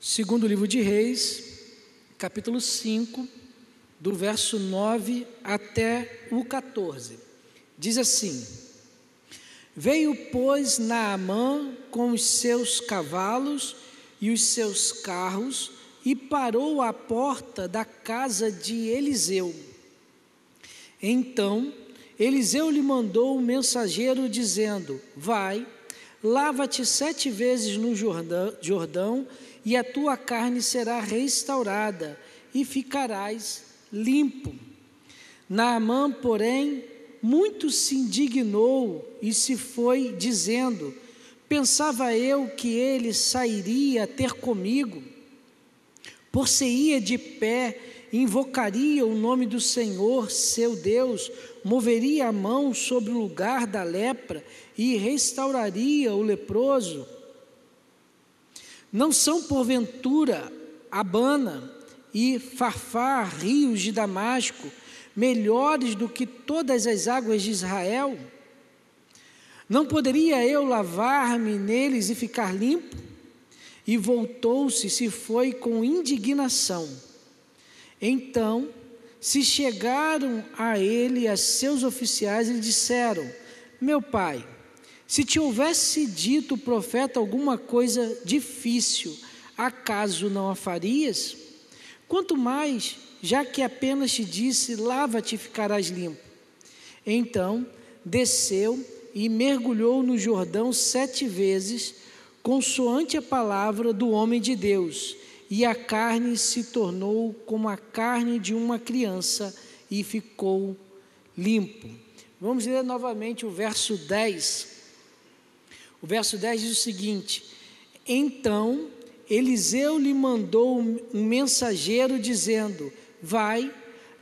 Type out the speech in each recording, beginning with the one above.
Segundo livro de Reis, capítulo 5, do verso 9 até o 14. Diz assim: Veio, pois, Naamã com os seus cavalos e os seus carros e parou à porta da casa de Eliseu. Então, Eliseu lhe mandou um mensageiro dizendo: Vai, lava-te 7 vezes no Jordão, e a tua carne será restaurada, e ficarás limpo. Naamã, porém, muito se indignou e se foi, dizendo: Pensava eu que ele sairia ter comigo, por-se-ia de pé, invocaria o nome do Senhor, seu Deus, moveria a mão sobre o lugar da lepra e restauraria o leproso. Não são, porventura, Abana e Farfar, rios de Damasco, melhores do que todas as águas de Israel? Não poderia eu lavar-me neles e ficar limpo? E voltou-se e se foi com indignação. Então se chegaram a ele a seus oficiais e lhe disseram: Meu pai, se te houvesse dito o profeta alguma coisa difícil, acaso não a farias? Quanto mais, já que apenas te disse: lava-te e ficarás limpo. Então desceu e mergulhou no Jordão 7 vezes, consoante a palavra do homem de Deus, e a carne se tornou como a carne de uma criança e ficou limpo. Vamos ler novamente o verso 10. O verso 10 diz o seguinte: Então Eliseu lhe mandou um mensageiro dizendo: Vai,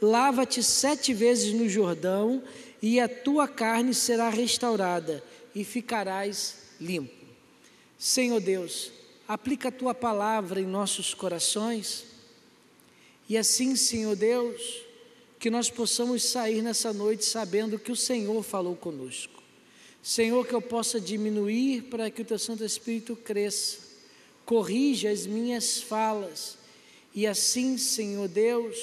lava-te 7 vezes no Jordão, e a tua carne será restaurada, e ficarás limpo. Senhor Deus, aplica a tua palavra em nossos corações, e assim, Senhor Deus, que nós possamos sair nessa noite sabendo que o Senhor falou conosco. Senhor, que eu possa diminuir para que o teu Santo Espírito cresça, corrija as minhas falas, e assim, Senhor Deus,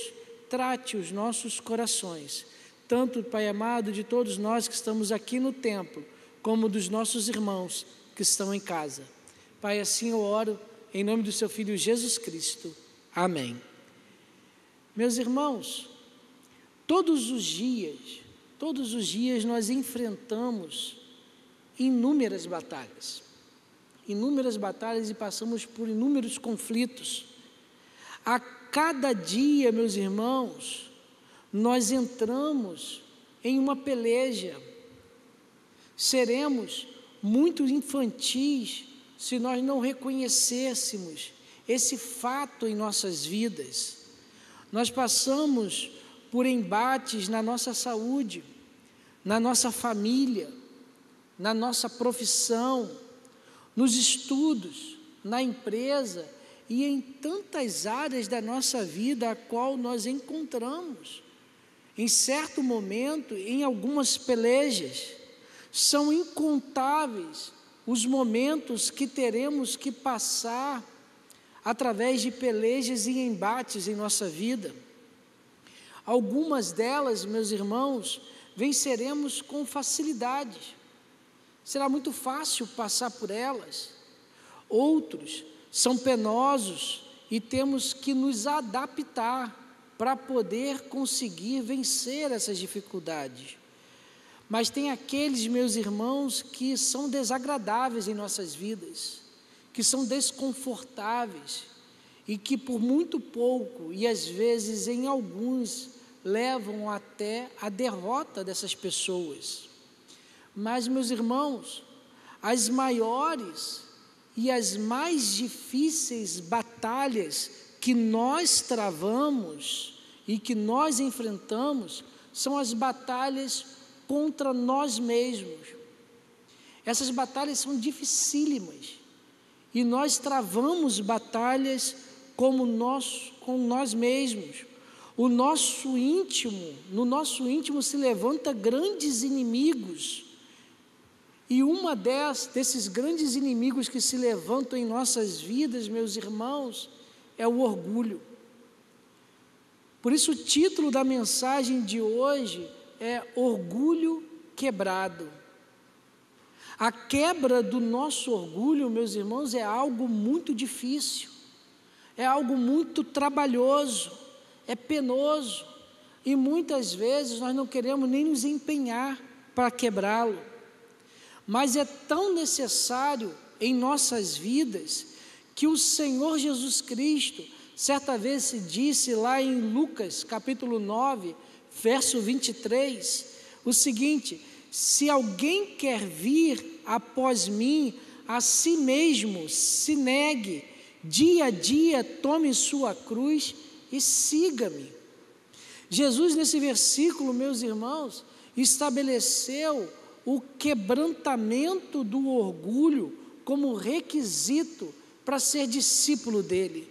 trate os nossos corações, tanto, Pai amado, de todos nós que estamos aqui no templo, como dos nossos irmãos que estão em casa. Pai, assim eu oro, em nome do seu Filho Jesus Cristo. Amém. Meus irmãos, todos os dias nós enfrentamos inúmeras batalhas e passamos por inúmeros conflitos. A cada dia, meus irmãos, nós entramos em uma peleja. Seremos muito infantis se nós não reconhecêssemos esse fato em nossas vidas. Nós passamos por embates na nossa saúde, na nossa família, na nossa profissão, nos estudos, na empresa e em tantas áreas da nossa vida a qual nós encontramos. Em certo momento, em algumas pelejas, são incontáveis os momentos que teremos que passar através de pelejas e embates em nossa vida. Algumas delas, meus irmãos, venceremos com facilidade. Será muito fácil passar por elas. Outros são penosos e temos que nos adaptar para poder conseguir vencer essas dificuldades. Mas tem aqueles, meus irmãos, que são desagradáveis em nossas vidas, que são desconfortáveis e que por muito pouco, e às vezes em alguns, levam até a derrota dessas pessoas. Mas, meus irmãos, as maiores e as mais difíceis batalhas que nós travamos e que nós enfrentamos são as batalhas contra nós mesmos. Essas batalhas são dificílimas e nós travamos batalhas com nós mesmos. No nosso íntimo se levanta grandes inimigos E desses grandes inimigos que se levantam em nossas vidas, meus irmãos, é o orgulho. Por isso o título da mensagem de hoje é Orgulho Quebrado. A quebra do nosso orgulho, meus irmãos, é algo muito difícil, é algo muito trabalhoso, é penoso, e muitas vezes nós não queremos nem nos empenhar para quebrá-lo, mas é tão necessário em nossas vidas, que o Senhor Jesus Cristo, certa vez se disse lá em Lucas, capítulo 9, verso 23, o seguinte: se alguém quer vir após mim, a si mesmo se negue, dia a dia tome sua cruz e siga-me. Jesus, nesse versículo, meus irmãos, estabeleceu o quebrantamento do orgulho como requisito para ser discípulo dele.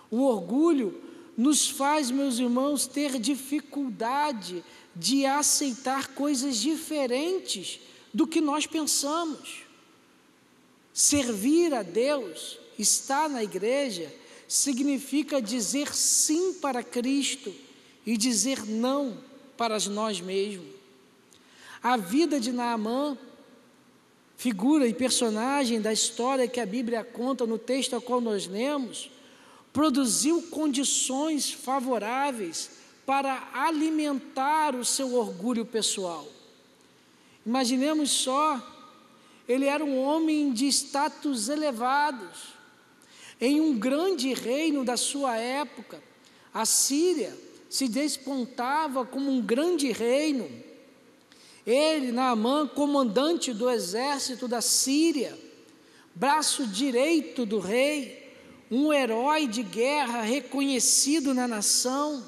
O orgulho nos faz, meus irmãos, ter dificuldade de aceitar coisas diferentes do que nós pensamos. Servir a Deus, estar na igreja, significa dizer sim para Cristo e dizer não para nós mesmos. A vida de Naamã, figura e personagem da história que a Bíblia conta no texto ao qual nós lemos, produziu condições favoráveis para alimentar o seu orgulho pessoal. Imaginemos só, ele era um homem de status elevados, em um grande reino da sua época. A Síria se despontava como um grande reino. Ele, Naamã, comandante do exército da Síria, braço direito do rei, um herói de guerra reconhecido na nação,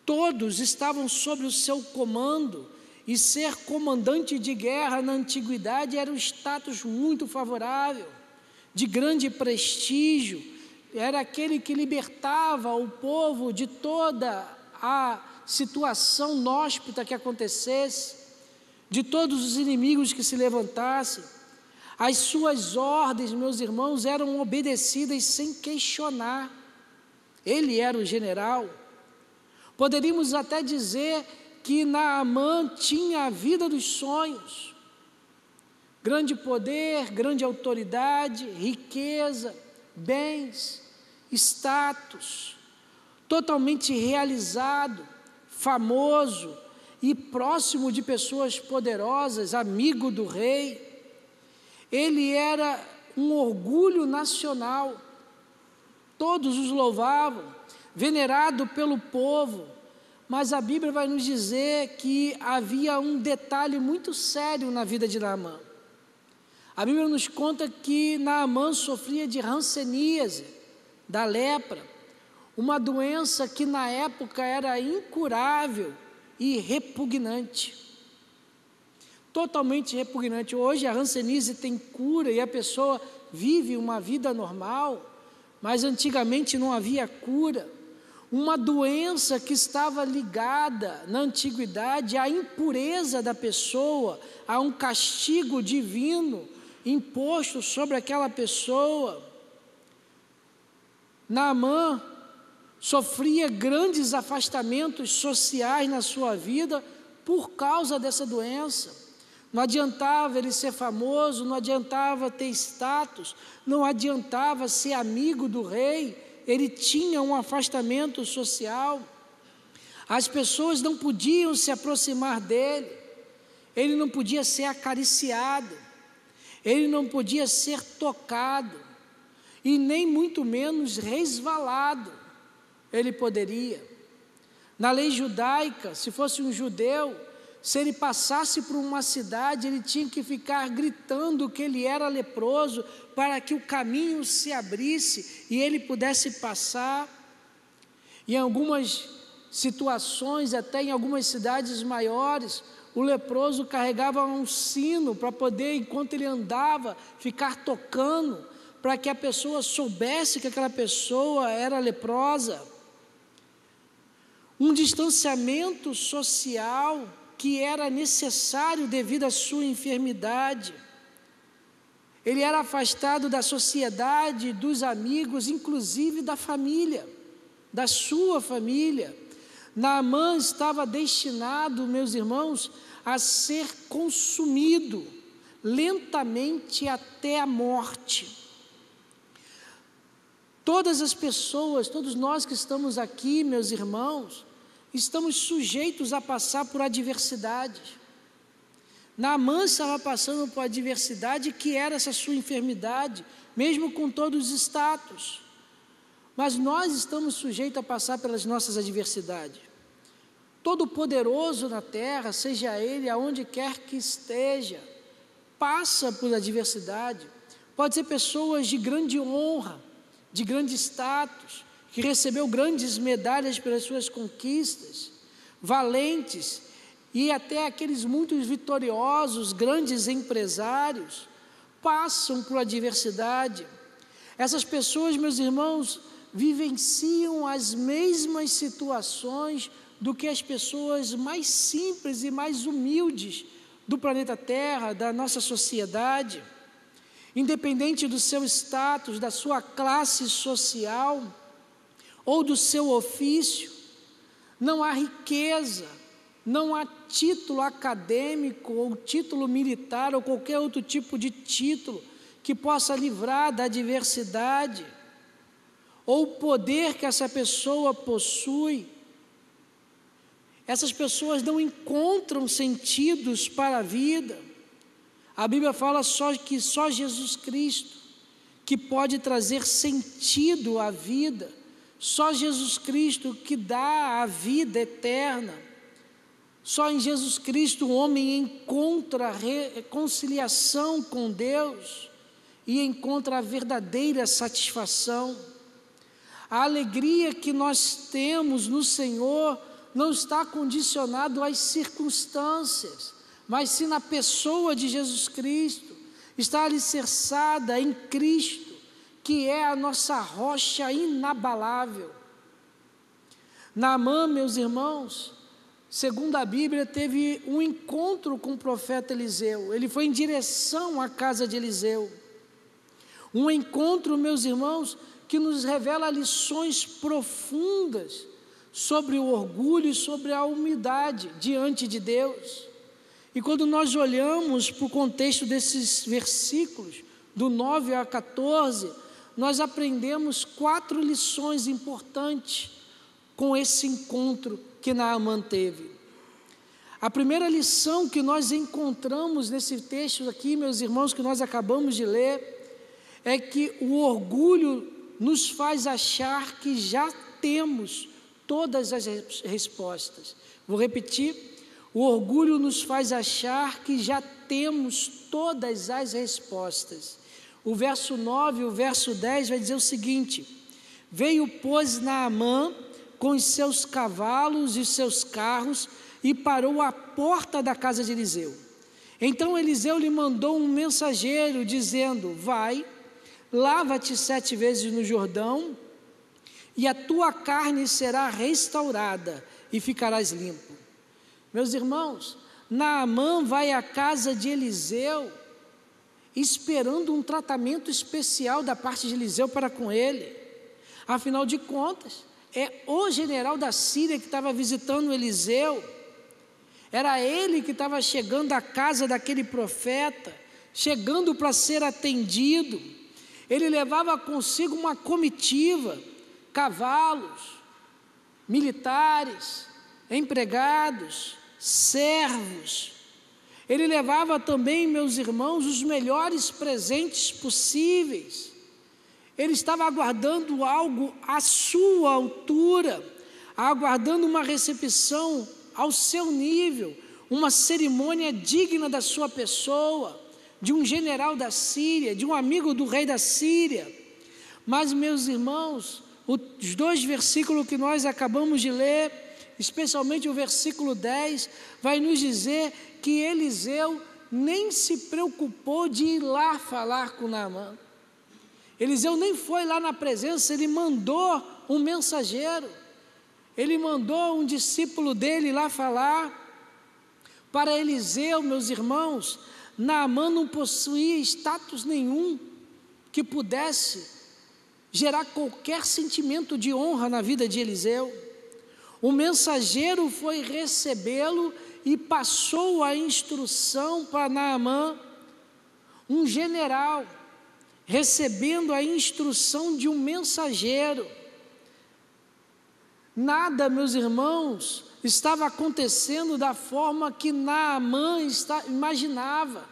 todos estavam sob o seu comando, e ser comandante de guerra na antiguidade era um status muito favorável, de grande prestígio, era aquele que libertava o povo de toda a situação inóspita que acontecesse, de todos os inimigos que se levantassem. As suas ordens, meus irmãos, eram obedecidas sem questionar. Ele era o general. Poderíamos até dizer que Naamã tinha a vida dos sonhos. Grande poder, grande autoridade, riqueza, bens, status, totalmente realizado, famoso e próximo de pessoas poderosas, amigo do rei. Ele era um orgulho nacional, todos os louvavam, venerado pelo povo, mas a Bíblia vai nos dizer que havia um detalhe muito sério na vida de Naamã. A Bíblia nos conta que Naamã sofria de hanseníase, da lepra, uma doença que na época era incurável e repugnante. Totalmente repugnante. Hoje a hanseníase tem cura e a pessoa vive uma vida normal, mas antigamente não havia cura. Uma doença que estava ligada na antiguidade à impureza da pessoa, a um castigo divino imposto sobre aquela pessoa. Naamã sofria grandes afastamentos sociais na sua vida por causa dessa doença. Não adiantava ele ser famoso, não adiantava ter status, não adiantava ser amigo do rei, ele tinha um afastamento social. As pessoas não podiam se aproximar dele, ele não podia ser acariciado, ele não podia ser tocado, e nem muito menos resvalado ele poderia. Na lei judaica, se fosse um judeu, se ele passasse por uma cidade, ele tinha que ficar gritando que ele era leproso, para que o caminho se abrisse e ele pudesse passar. Em algumas situações, até em algumas cidades maiores, o leproso carregava um sino para poder, enquanto ele andava, ficar tocando, para que a pessoa soubesse que aquela pessoa era leprosa. Um distanciamento social que era necessário devido à sua enfermidade. Ele era afastado da sociedade, dos amigos, inclusive da família, da sua família. Naamã estava destinado, meus irmãos, a ser consumido lentamente até a morte. Todas as pessoas, todos nós que estamos aqui, meus irmãos, estamos sujeitos a passar por adversidades. Naamã estava passando por adversidade, que era essa sua enfermidade, mesmo com todos os status. Mas nós estamos sujeitos a passar pelas nossas adversidades. Todo-Poderoso na terra, seja Ele aonde quer que esteja, passa por adversidade. Pode ser pessoas de grande honra, de grande status, que recebeu grandes medalhas pelas suas conquistas, valentes, e até aqueles muitos vitoriosos, grandes empresários, passam por adversidade. Essas pessoas, meus irmãos, vivenciam as mesmas situações do que as pessoas mais simples e mais humildes do planeta Terra, da nossa sociedade. Independente do seu status, da sua classe social ou do seu ofício, não há riqueza, não há título acadêmico ou título militar ou qualquer outro tipo de título que possa livrar da adversidade, ou o poder que essa pessoa possui. Essas pessoas não encontram sentidos para a vida. A Bíblia fala que só Jesus Cristo que pode trazer sentido à vida, só Jesus Cristo que dá a vida eterna. Só em Jesus Cristo o homem encontra a reconciliação com Deus e encontra a verdadeira satisfação. A alegria que nós temos no Senhor não está condicionado às circunstâncias, mas sim na pessoa de Jesus Cristo, está alicerçada em Cristo, que é a nossa rocha inabalável. Naamã, meus irmãos, segundo a Bíblia, teve um encontro com o profeta Eliseu. Ele foi em direção à casa de Eliseu. Um encontro, meus irmãos, que nos revela lições profundas sobre o orgulho e sobre a humildade diante de Deus. E quando nós olhamos para o contexto desses versículos, do 9 a 14, nós aprendemos 4 lições importantes com esse encontro que Naamã teve. A primeira lição que nós encontramos nesse texto aqui, meus irmãos, que nós acabamos de ler, é que o orgulho nos faz achar que já temos todas as respostas. Vou repetir. O orgulho nos faz achar que já temos todas as respostas. O verso 9 e o verso 10 vai dizer o seguinte: veio, pois, Naamã com os seus cavalos e seus carros e parou à porta da casa de Eliseu. Então Eliseu lhe mandou um mensageiro dizendo: vai, lava-te 7 vezes no Jordão e a tua carne será restaurada e ficarás limpo. Meus irmãos, Naamã vai à casa de Eliseu esperando um tratamento especial da parte de Eliseu para com ele. Afinal de contas, é o general da Síria que estava visitando Eliseu. Era ele que estava chegando à casa daquele profeta, chegando para ser atendido. Ele levava consigo uma comitiva, cavalos, militares, empregados, servos. Ele levava também, meus irmãos, os melhores presentes possíveis. Ele estava aguardando algo à sua altura, aguardando uma recepção ao seu nível, uma cerimônia digna da sua pessoa, de um general da Síria, de um amigo do rei da Síria. Mas, meus irmãos, os 2 versículos que nós acabamos de ler, especialmente o versículo 10, vai nos dizer que Eliseu nem se preocupou de ir lá falar com Naamã. Eliseu nem foi lá na presença, ele mandou um mensageiro, ele mandou um discípulo dele lá falar. Para Eliseu, meus irmãos, Naamã não possuía status nenhum que pudesse gerar qualquer sentimento de honra na vida de Eliseu. O mensageiro foi recebê-lo e passou a instrução para Naamã, um general, recebendo a instrução de um mensageiro. Nada, meus irmãos, estava acontecendo da forma que Naamã imaginava.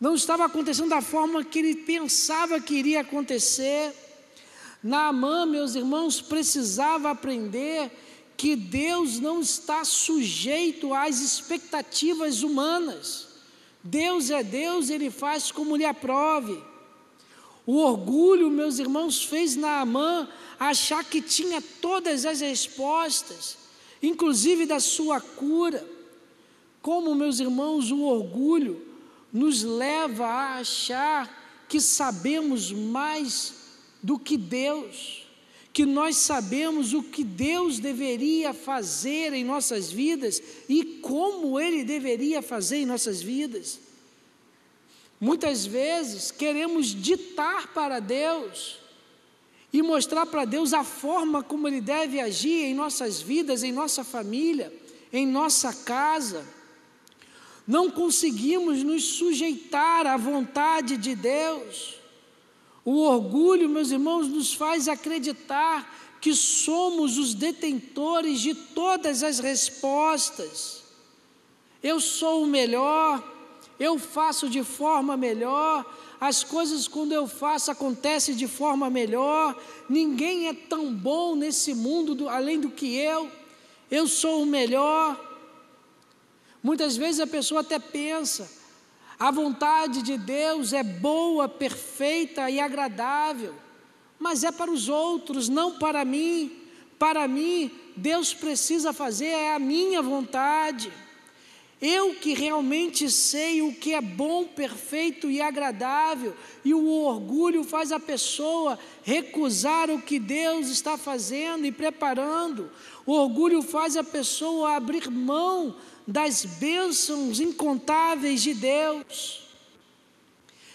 Não estava acontecendo da forma que ele pensava que iria acontecer. Naamã, meus irmãos, precisava aprender que Deus não está sujeito às expectativas humanas. Deus é Deus, Ele faz como lhe aprove. O orgulho, meus irmãos, fez Naamã achar que tinha todas as respostas, inclusive da sua cura. Como, meus irmãos, o orgulho nos leva a achar que sabemos mais do que Deus, que nós sabemos o que Deus deveria fazer em nossas vidas e como Ele deveria fazer em nossas vidas. Muitas vezes queremos ditar para Deus e mostrar para Deus a forma como Ele deve agir em nossas vidas, em nossa família, em nossa casa. Não conseguimos nos sujeitar à vontade de Deus. O orgulho, meus irmãos, nos faz acreditar que somos os detentores de todas as respostas. Eu sou o melhor, eu faço de forma melhor, as coisas quando eu faço acontecem de forma melhor, ninguém é tão bom nesse mundo além do que eu sou o melhor. Muitas vezes a pessoa até pensa, a vontade de Deus é boa, perfeita e agradável, mas é para os outros, não para mim. Para mim, Deus precisa fazer a minha vontade. Eu que realmente sei o que é bom, perfeito e agradável, e o orgulho faz a pessoa recusar o que Deus está fazendo e preparando. O orgulho faz a pessoa abrir mão das bênçãos incontáveis de Deus.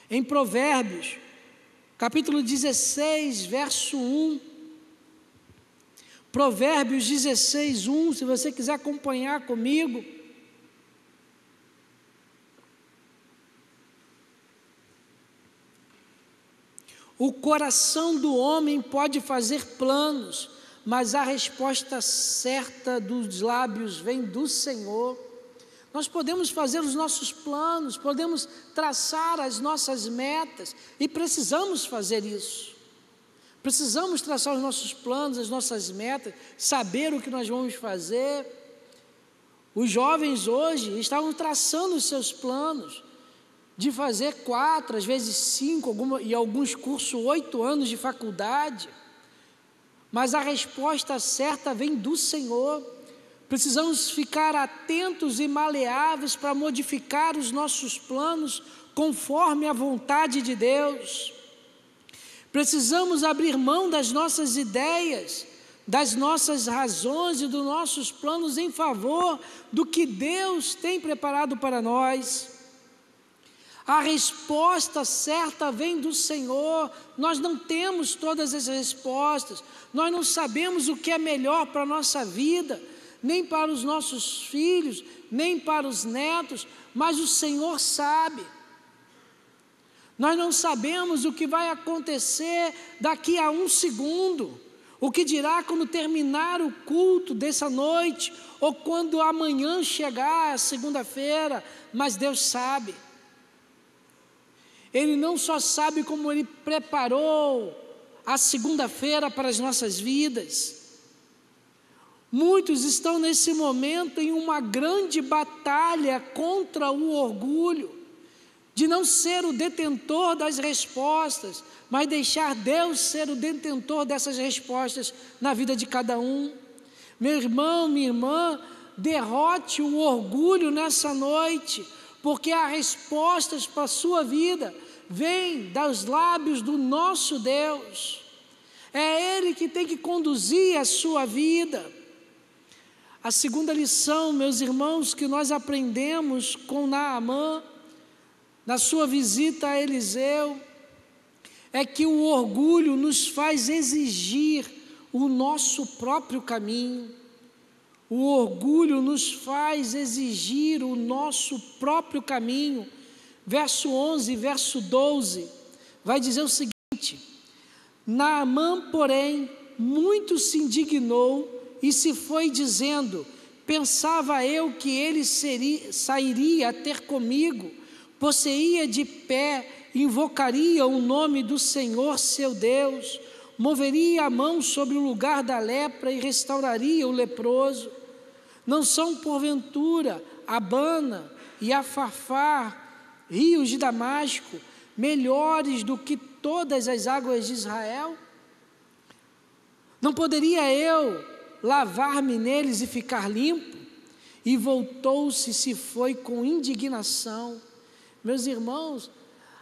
Em Provérbios, capítulo 16, verso 1, Provérbios 16, 1, se você quiser acompanhar comigo. O coração do homem pode fazer planos, mas a resposta certa dos lábios vem do Senhor. Nós podemos fazer os nossos planos, podemos traçar as nossas metas e precisamos fazer isso. Precisamos traçar os nossos planos, as nossas metas, saber o que nós vamos fazer. Os jovens hoje estavam traçando os seus planos de fazer 4, às vezes 5, e alguns cursos 8 anos de faculdade. Mas a resposta certa vem do Senhor. Precisamos ficar atentos e maleáveis para modificar os nossos planos conforme a vontade de Deus. Precisamos abrir mão das nossas ideias, das nossas razões e dos nossos planos em favor do que Deus tem preparado para nós. A resposta certa vem do Senhor. Nós não temos todas as respostas, nós não sabemos o que é melhor para a nossa vida, nem para os nossos filhos, nem para os netos, mas o Senhor sabe. Nós não sabemos o que vai acontecer daqui a 1 segundo, o que dirá quando terminar o culto dessa noite, ou quando amanhã chegar, segunda-feira, mas Deus sabe. Ele não só sabe como Ele preparou a segunda-feira para as nossas vidas. Muitos estão nesse momento em uma grande batalha contra o orgulho, de não ser o detentor das respostas, mas deixar Deus ser o detentor dessas respostas na vida de cada um. Meu irmão, minha irmã, derrote o orgulho nessa noite, porque as respostas para a sua vida vêm dos lábios do nosso Deus. É Ele que tem que conduzir a sua vida. A segunda lição, meus irmãos, que nós aprendemos com Naamã, na sua visita a Eliseu, é que o orgulho nos faz exigir o nosso próprio caminho. O orgulho nos faz exigir o nosso próprio caminho. Verso 11, verso 12, vai dizer o seguinte: Naamã, porém, muito se indignou e se foi dizendo: pensava eu que ele sairia a ter comigo, possuía de pé, invocaria o nome do Senhor seu Deus, moveria a mão sobre o lugar da lepra e restauraria o leproso. Não são porventura Abana e a Farfar, rios de Damasco, melhores do que todas as águas de Israel? Não poderia eu lavar-me neles e ficar limpo? E voltou-se, se foi com indignação. Meus irmãos,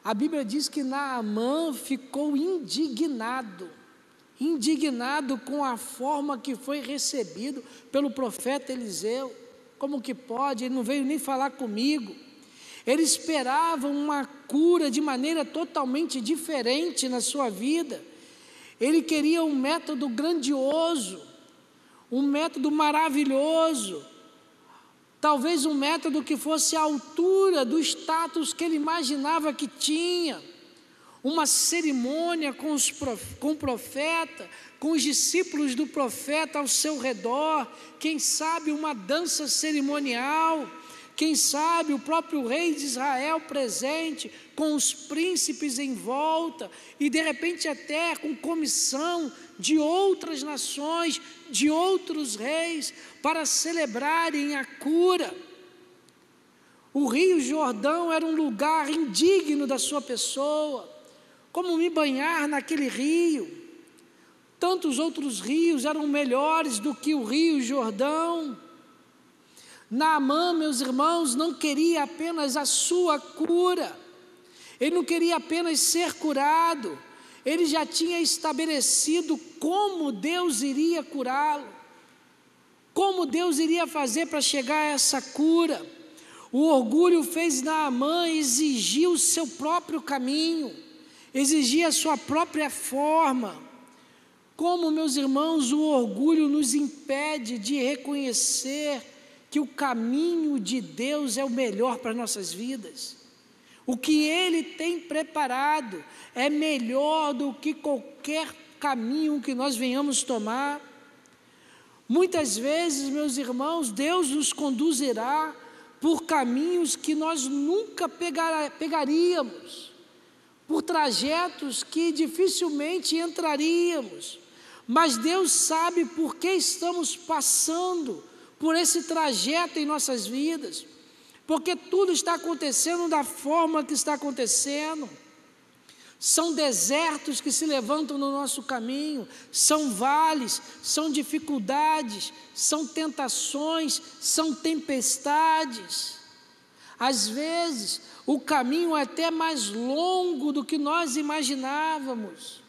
a Bíblia diz que Naamã ficou indignado com a forma que foi recebido pelo profeta Eliseu. Como que pode? Ele não veio nem falar comigo. Ele esperava uma cura de maneira totalmente diferente na sua vida. Ele queria um método grandioso, um método maravilhoso, talvez um método que fosse à altura do status que ele imaginava que tinha. Uma cerimônia com o profeta, com os discípulos do profeta ao seu redor, quem sabe uma dança cerimonial, quem sabe o próprio rei de Israel presente, com os príncipes em volta, e de repente até com comissão de outras nações, de outros reis, para celebrarem a cura. O Rio Jordão era um lugar indigno da sua pessoa. Como me banhar naquele rio? Tantos outros rios eram melhores do que o Rio Jordão. Naamã, meus irmãos, não queria apenas a sua cura, ele não queria apenas ser curado, ele já tinha estabelecido como Deus iria curá-lo, como Deus iria fazer para chegar a essa cura. O orgulho fez Naamã exigir o seu próprio caminho, exigir a sua própria forma. Como, meus irmãos, o orgulho nos impede de reconhecer que o caminho de Deus é o melhor para nossas vidas. O que Ele tem preparado é melhor do que qualquer caminho que nós venhamos tomar. Muitas vezes, meus irmãos, Deus nos conduzirá por caminhos que nós nunca pegaríamos, por trajetos que dificilmente entraríamos, mas Deus sabe por que estamos passando por esse trajeto em nossas vidas, porque tudo está acontecendo da forma que está acontecendo. São desertos que se levantam no nosso caminho, são vales, são dificuldades, são tentações, são tempestades. Às vezes, o caminho é até mais longo do que nós imaginávamos.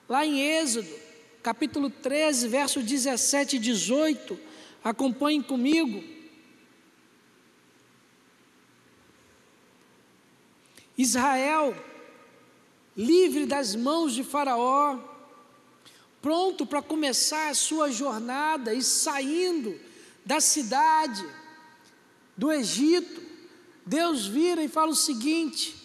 Lá em Êxodo, capítulo 13, verso 17 e 18, acompanhem comigo. Israel, livre das mãos de Faraó, pronto para começar a sua jornada e saindo da cidade do Egito, Deus vira e fala o seguinte,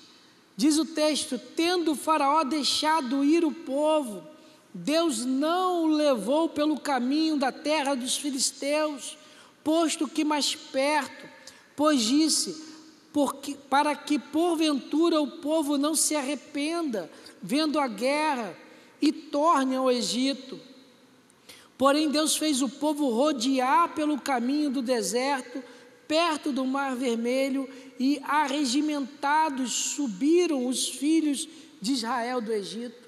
diz o texto: tendo Faraó deixado ir o povo, Deus não o levou pelo caminho da terra dos filisteus, posto que mais perto, pois disse, para que porventura o povo não se arrependa, vendo a guerra, e torne ao Egito. Porém Deus fez o povo rodear pelo caminho do deserto, perto do Mar Vermelho, e arregimentados subiram os filhos de Israel do Egito.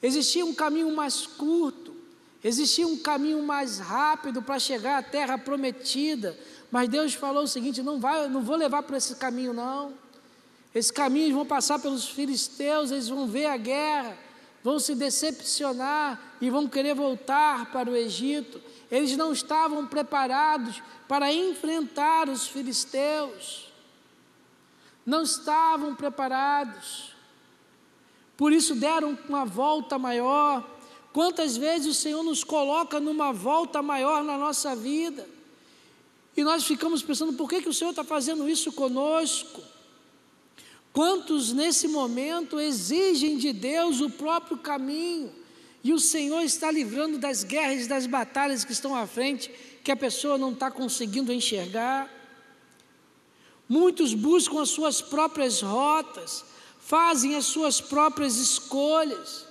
Existia um caminho mais curto, existia um caminho mais rápido para chegar à terra prometida, mas Deus falou o seguinte: não vou levar por esse caminho não. Esse caminho eles vão passar pelos filisteus, eles vão ver a guerra, vão se decepcionar e vão querer voltar para o Egito. eles não estavam preparados para enfrentar os filisteus, não estavam preparados, por isso deram uma volta maior. Quantas vezes o Senhor nos coloca numa volta maior na nossa vida, e nós ficamos pensando, por que o Senhor está fazendo isso conosco? Quantos nesse momento exigem de Deus o próprio caminho, e o Senhor está livrando das guerras, das batalhas que estão à frente, que a pessoa não está conseguindo enxergar. Muitos buscam as suas próprias rotas, fazem as suas próprias escolhas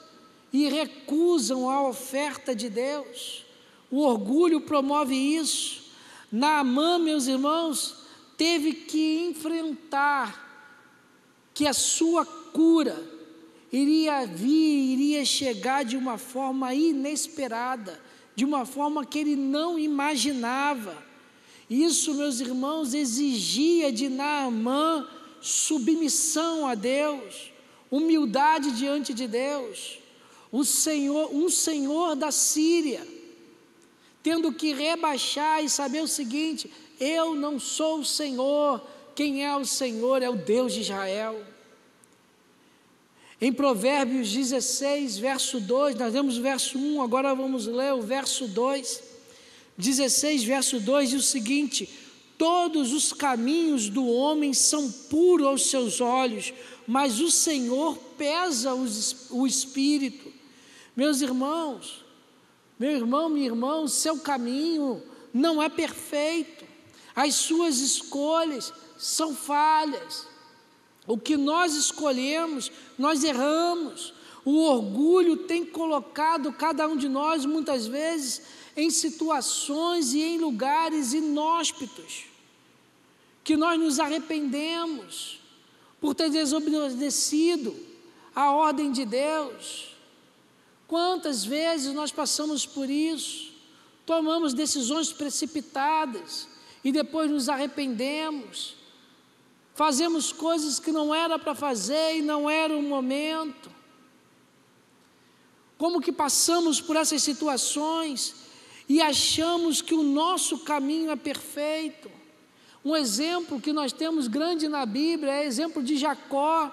e recusam a oferta de Deus. O orgulho promove isso. Naamã, meus irmãos, teve que enfrentar que a sua cura iria chegar de uma forma inesperada, de uma forma que ele não imaginava. Isso, meus irmãos, exigia de Naamã submissão a Deus, humildade diante de Deus. Um senhor da Síria, tendo que rebaixar e saber o seguinte: eu não sou o Senhor, quem é o Senhor é o Deus de Israel. Em Provérbios 16, verso 2, nós lemos o verso 1, agora vamos ler o verso 2. 16, verso 2 diz o seguinte: todos os caminhos do homem são puros aos seus olhos, mas o Senhor pesa o espírito. Meus irmãos, meu irmão, minha irmã, o seu caminho não é perfeito, as suas escolhas são falhas. O que nós escolhemos, nós erramos. O orgulho tem colocado cada um de nós, muitas vezes, em situações e em lugares inóspitos, que nós nos arrependemos por ter desobedecido a ordem de Deus. Quantas vezes nós passamos por isso, tomamos decisões precipitadas e depois nos arrependemos, fazemos coisas que não era para fazer e não era o momento. Como que passamos por essas situações e achamos que o nosso caminho é perfeito? Um exemplo que nós temos grande na Bíblia é o exemplo de Jacó.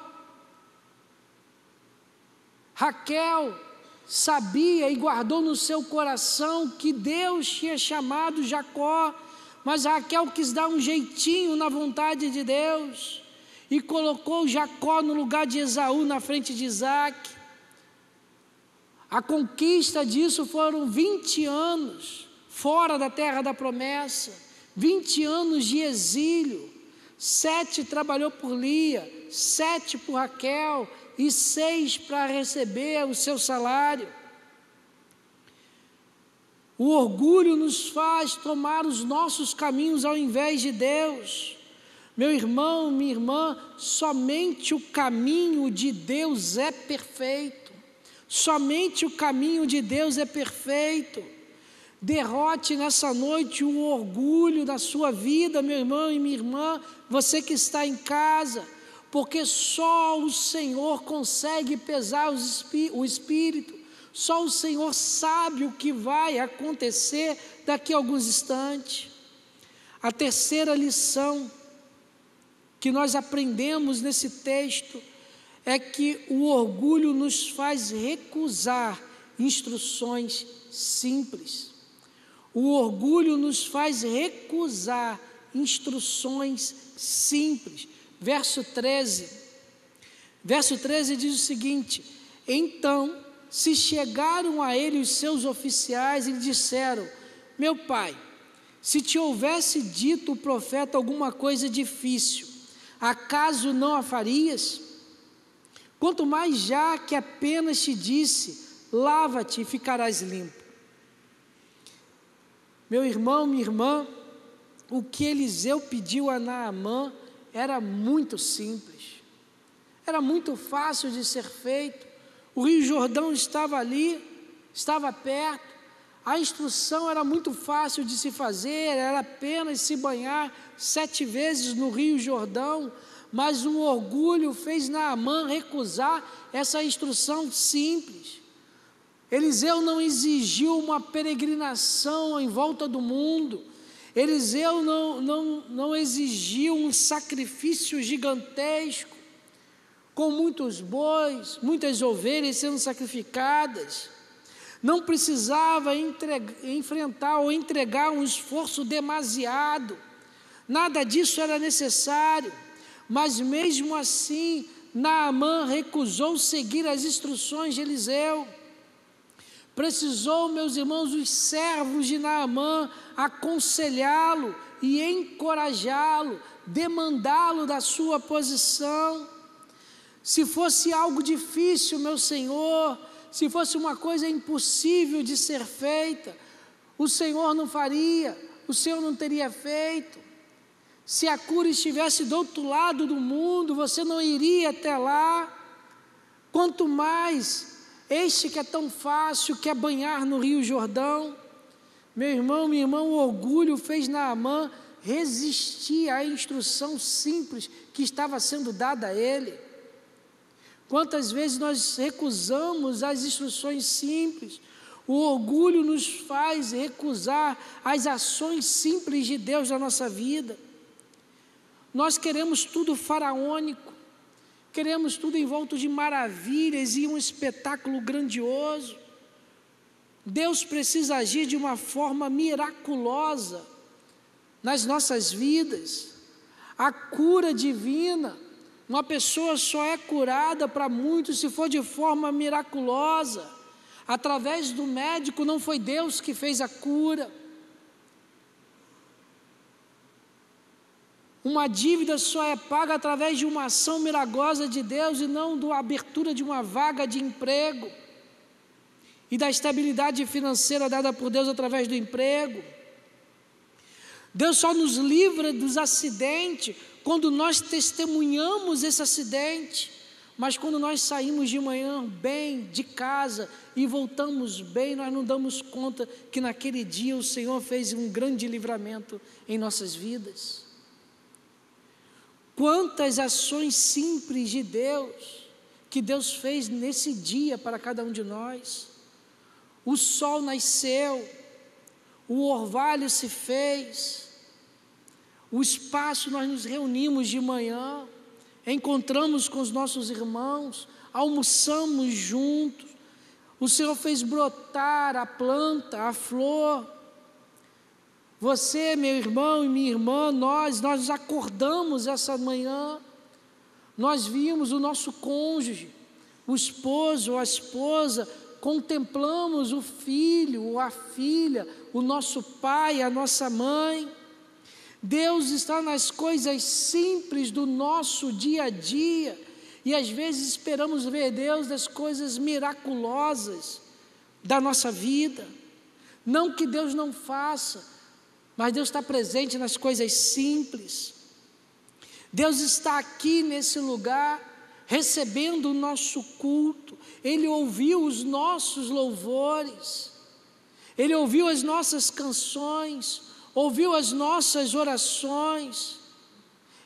Raquel sabia e guardou no seu coração que Deus tinha chamado Jacó, mas Raquel quis dar um jeitinho na vontade de Deus e colocou Jacó no lugar de Esaú, na frente de Isaac. A conquista disso foram 20 anos fora da terra da promessa, 20 anos de exílio. 7 trabalhou por Lia, 7 por Raquel e 6 para receber o seu salário. O orgulho nos faz tomar os nossos caminhos ao invés de Deus. Meu irmão, minha irmã, somente o caminho de Deus é perfeito. Somente o caminho de Deus é perfeito. Derrote nessa noite o orgulho da sua vida, meu irmão e minha irmã, você que está em casa, porque só o Senhor consegue pesar o espírito. Só o Senhor sabe o que vai acontecer daqui a alguns instantes. A terceira lição que nós aprendemos nesse texto é que o orgulho nos faz recusar instruções simples. O orgulho nos faz recusar instruções simples. Verso 13 diz o seguinte: então se chegaram a ele os seus oficiais e lhe disseram: meu pai, se te houvesse dito o profeta alguma coisa difícil, acaso não a farias? Quanto mais já que apenas te disse: lava-te e ficarás limpo. Meu irmão, minha irmã, o que Eliseu pediu a Naamã era muito simples, era muito fácil de ser feito. O Rio Jordão estava ali, estava perto, a instrução era muito fácil de se fazer, era apenas se banhar 7 vezes no Rio Jordão, mas o orgulho fez Naamã recusar essa instrução simples. Eliseu não exigiu uma peregrinação em volta do mundo. Eliseu não exigiu um sacrifício gigantesco, com muitos bois, muitas ovelhas sendo sacrificadas. Não precisava enfrentar ou entregar um esforço demasiado. Nada disso era necessário. Mas mesmo assim, Naamã recusou seguir as instruções de Eliseu. Precisou, meus irmãos, os servos de Naamã aconselhá-lo e encorajá-lo, demandá-lo da sua posição. Se fosse algo difícil, meu Senhor, se fosse uma coisa impossível de ser feita, o Senhor não faria, o Senhor não teria feito. Se a cura estivesse do outro lado do mundo, você não iria até lá. Quanto mais este que é tão fácil, que é banhar no Rio Jordão. Meu irmão, minha irmã, o orgulho fez Naamã resistir à instrução simples que estava sendo dada a ele. Quantas vezes nós recusamos as instruções simples? O orgulho nos faz recusar as ações simples de Deus na nossa vida. Nós queremos tudo faraônico, queremos tudo em volta de maravilhas e um espetáculo grandioso. Deus precisa agir de uma forma miraculosa nas nossas vidas. A cura divina, uma pessoa só é curada para muitos se for de forma miraculosa. Através do médico, não foi Deus que fez a cura. Uma dívida só é paga através de uma ação milagrosa de Deus e não da abertura de uma vaga de emprego e da estabilidade financeira dada por Deus através do emprego. Deus só nos livra dos acidentes quando nós testemunhamos esse acidente, mas quando nós saímos de manhã bem de casa e voltamos bem, nós não damos conta que naquele dia o Senhor fez um grande livramento em nossas vidas. Quantas ações simples de Deus, que Deus fez nesse dia para cada um de nós. O sol nasceu, o orvalho se fez, o espaço nós nos reunimos de manhã, encontramos com os nossos irmãos, almoçamos juntos, o Senhor fez brotar a planta, a flor. Você, meu irmão e minha irmã, nós acordamos essa manhã, nós vimos o nosso cônjuge, o esposo, a esposa, contemplamos o filho ou a filha, o nosso pai, a nossa mãe. Deus está nas coisas simples do nosso dia a dia, e às vezes esperamos ver Deus das coisas miraculosas da nossa vida. Não que Deus não faça, mas Deus está presente nas coisas simples. Deus está aqui nesse lugar, recebendo o nosso culto. Ele ouviu os nossos louvores, Ele ouviu as nossas canções, ouviu as nossas orações.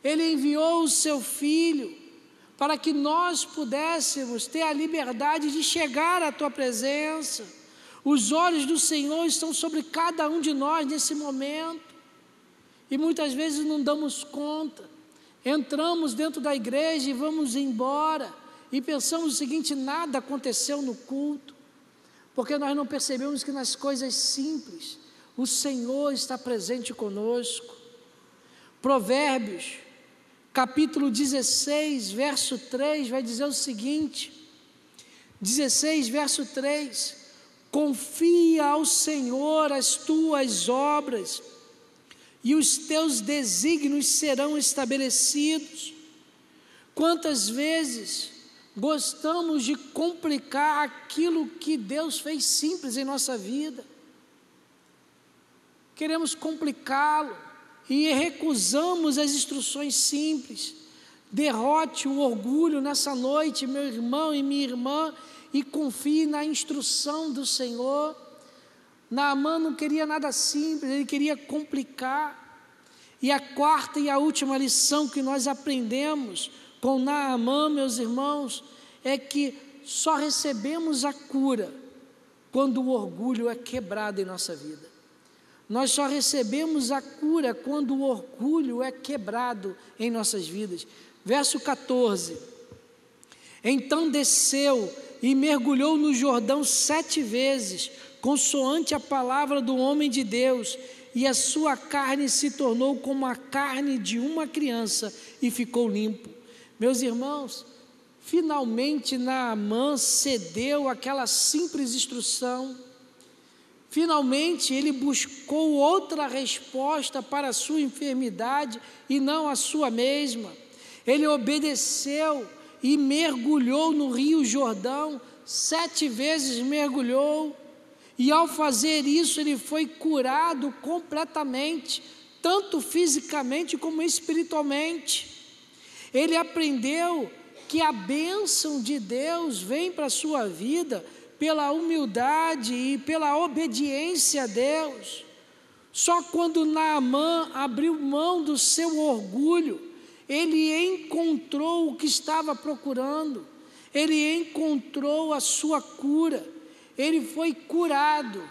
Ele enviou o seu Filho para que nós pudéssemos ter a liberdade de chegar à tua presença. Os olhos do Senhor estão sobre cada um de nós nesse momento, e muitas vezes não damos conta. Entramos dentro da igreja e vamos embora, e pensamos o seguinte: nada aconteceu no culto, porque nós não percebemos que nas coisas simples, o Senhor está presente conosco. Provérbios, capítulo 16, verso 3, vai dizer o seguinte, 16, verso 3, confia ao Senhor as tuas obras, e os teus desígnios serão estabelecidos. Quantas vezes gostamos de complicar aquilo que Deus fez simples em nossa vida? Queremos complicá-lo e recusamos as instruções simples. Derrote o orgulho nessa noite, meu irmão e minha irmã, e confie na instrução do Senhor. Naamã não queria nada simples, ele queria complicar. E a quarta e a última lição que nós aprendemos com Naamã, meus irmãos, é que só recebemos a cura quando o orgulho é quebrado em nossa vida. Nós só recebemos a cura quando o orgulho é quebrado em nossas vidas. Verso 14: então desceu e mergulhou no Jordão 7 vezes, consoante a palavra do homem de Deus, e a sua carne se tornou como a carne de uma criança e ficou limpo. Meus irmãos, finalmente Naamã cedeu àquela simples instrução. Finalmente ele buscou outra resposta para a sua enfermidade e não a sua mesma. Ele obedeceu e mergulhou no Rio Jordão, 7 vezes mergulhou, e ao fazer isso ele foi curado completamente, tanto fisicamente como espiritualmente. Ele aprendeu que a bênção de Deus vem para a sua vida pela humildade e pela obediência a Deus. Só quando Naamã abriu mão do seu orgulho, ele encontrou o que estava procurando, ele encontrou a sua cura, ele foi curado,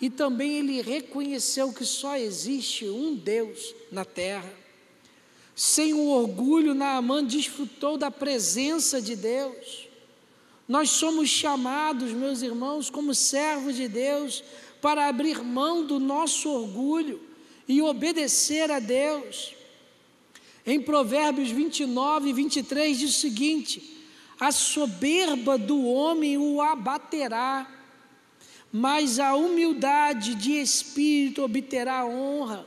e também ele reconheceu que só existe um Deus na terra. Sem o orgulho, Naamã desfrutou da presença de Deus. Nós somos chamados, meus irmãos, como servos de Deus, para abrir mão do nosso orgulho e obedecer a Deus. Em Provérbios 29 e 23 diz o seguinte: a soberba do homem o abaterá, mas a humildade de espírito obterá honra.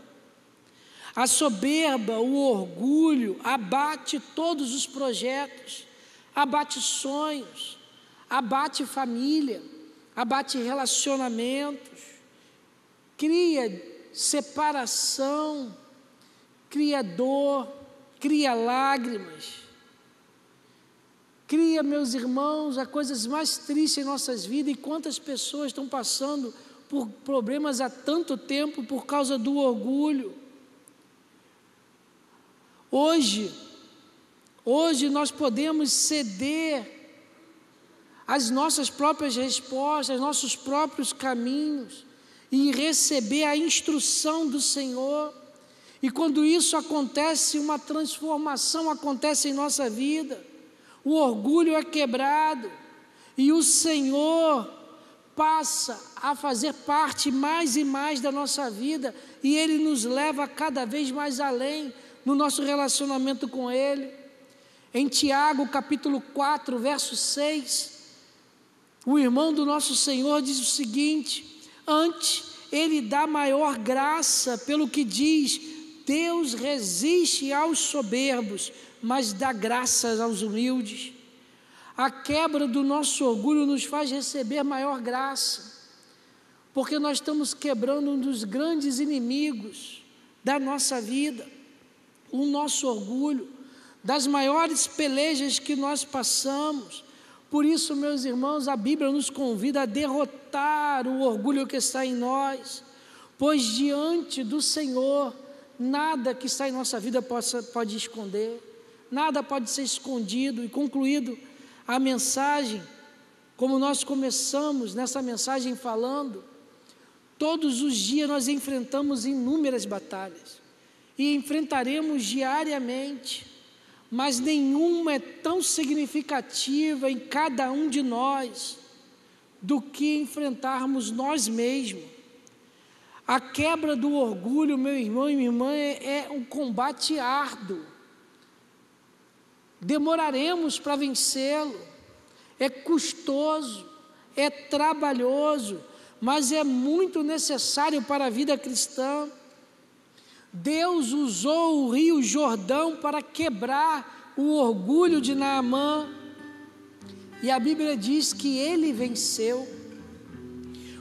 A soberba, o orgulho, abate todos os projetos, abate sonhos, abate família, abate relacionamentos, cria separação, cria dor, cria lágrimas, cria, meus irmãos, as coisas mais tristes em nossas vidas. E quantas pessoas estão passando por problemas há tanto tempo por causa do orgulho. Hoje nós podemos ceder as nossas próprias respostas, nossos próprios caminhos, e receber a instrução do Senhor. E quando isso acontece, uma transformação acontece em nossa vida, o orgulho é quebrado, e o Senhor passa a fazer parte mais e mais da nossa vida, e Ele nos leva cada vez mais além no nosso relacionamento com Ele. Em Tiago capítulo 4, verso 6, o irmão do nosso Senhor diz o seguinte: antes Ele dá maior graça, pelo que diz, Deus resiste aos soberbos, mas dá graças aos humildes. A quebra do nosso orgulho nos faz receber maior graça, porque nós estamos quebrando um dos grandes inimigos da nossa vida, o nosso orgulho, das maiores pelejas que nós passamos. Por isso, meus irmãos, a Bíblia nos convida a derrotar o orgulho que está em nós, pois diante do Senhor, nada que está em nossa vida pode esconder, nada pode ser escondido. E concluído a mensagem, como nós começamos nessa mensagem falando, todos os dias nós enfrentamos inúmeras batalhas, e enfrentaremos diariamente, mas nenhuma é tão significativa em cada um de nós do que enfrentarmos nós mesmos. A quebra do orgulho, meu irmão e minha irmã, é um combate árduo. Demoraremos para vencê-lo, é custoso, é trabalhoso, mas é muito necessário para a vida cristã. Deus usou o Rio Jordão para quebrar o orgulho de Naamã, e a Bíblia diz que ele venceu.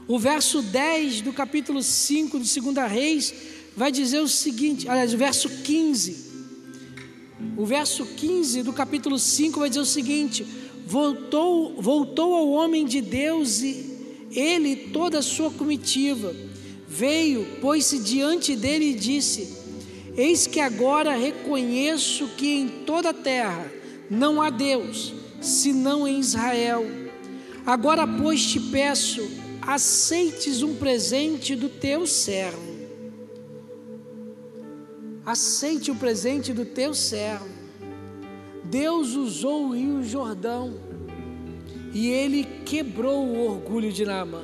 O verso 10 do capítulo 5 de 2 Reis vai dizer o seguinte, aliás, o verso 15 do capítulo 5 vai dizer o seguinte: voltou ao homem de Deus, e ele e toda a sua comitiva veio, pôs-se diante dele e disse: eis que agora reconheço que em toda a terra não há Deus, senão em Israel. Agora, pois, te peço, aceites um presente do teu servo. Aceite o presente do teu servo. Deus usou o rio Jordão e ele quebrou o orgulho de Naamã.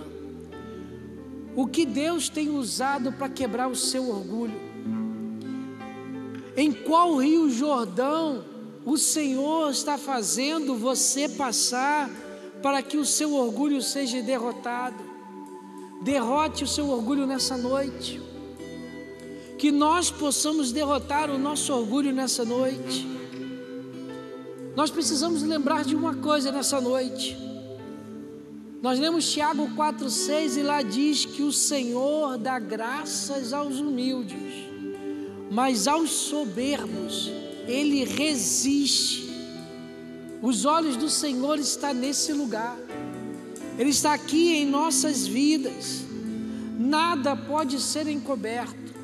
O que Deus tem usado para quebrar o seu orgulho? Em qual rio Jordão o Senhor está fazendo você passar para que o seu orgulho seja derrotado? Derrote o seu orgulho nessa noite. Que nós possamos derrotar o nosso orgulho nessa noite. Nós precisamos lembrar de uma coisa nessa noite. Nós lemos Tiago 4,6 e lá diz que o Senhor dá graças aos humildes, mas aos soberbos Ele resiste. Os olhos do Senhor estão nesse lugar. Ele está aqui em nossas vidas. Nada pode ser encoberto.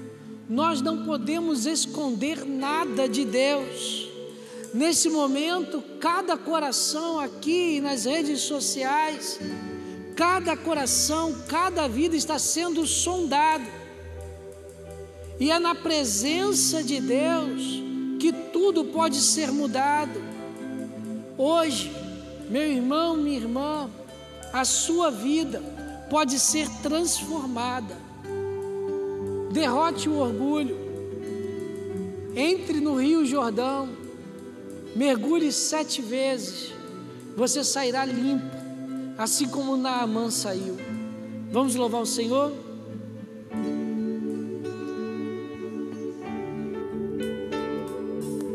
Nós não podemos esconder nada de Deus. Nesse momento, cada coração aqui nas redes sociais, cada coração, cada vida está sendo sondado. E é na presença de Deus que tudo pode ser mudado. Hoje, meu irmão, minha irmã, a sua vida pode ser transformada. Derrote o orgulho. Entre no Rio Jordão. Mergulhe 7 vezes. Você sairá limpo, assim como Naamã saiu. Vamos louvar o Senhor?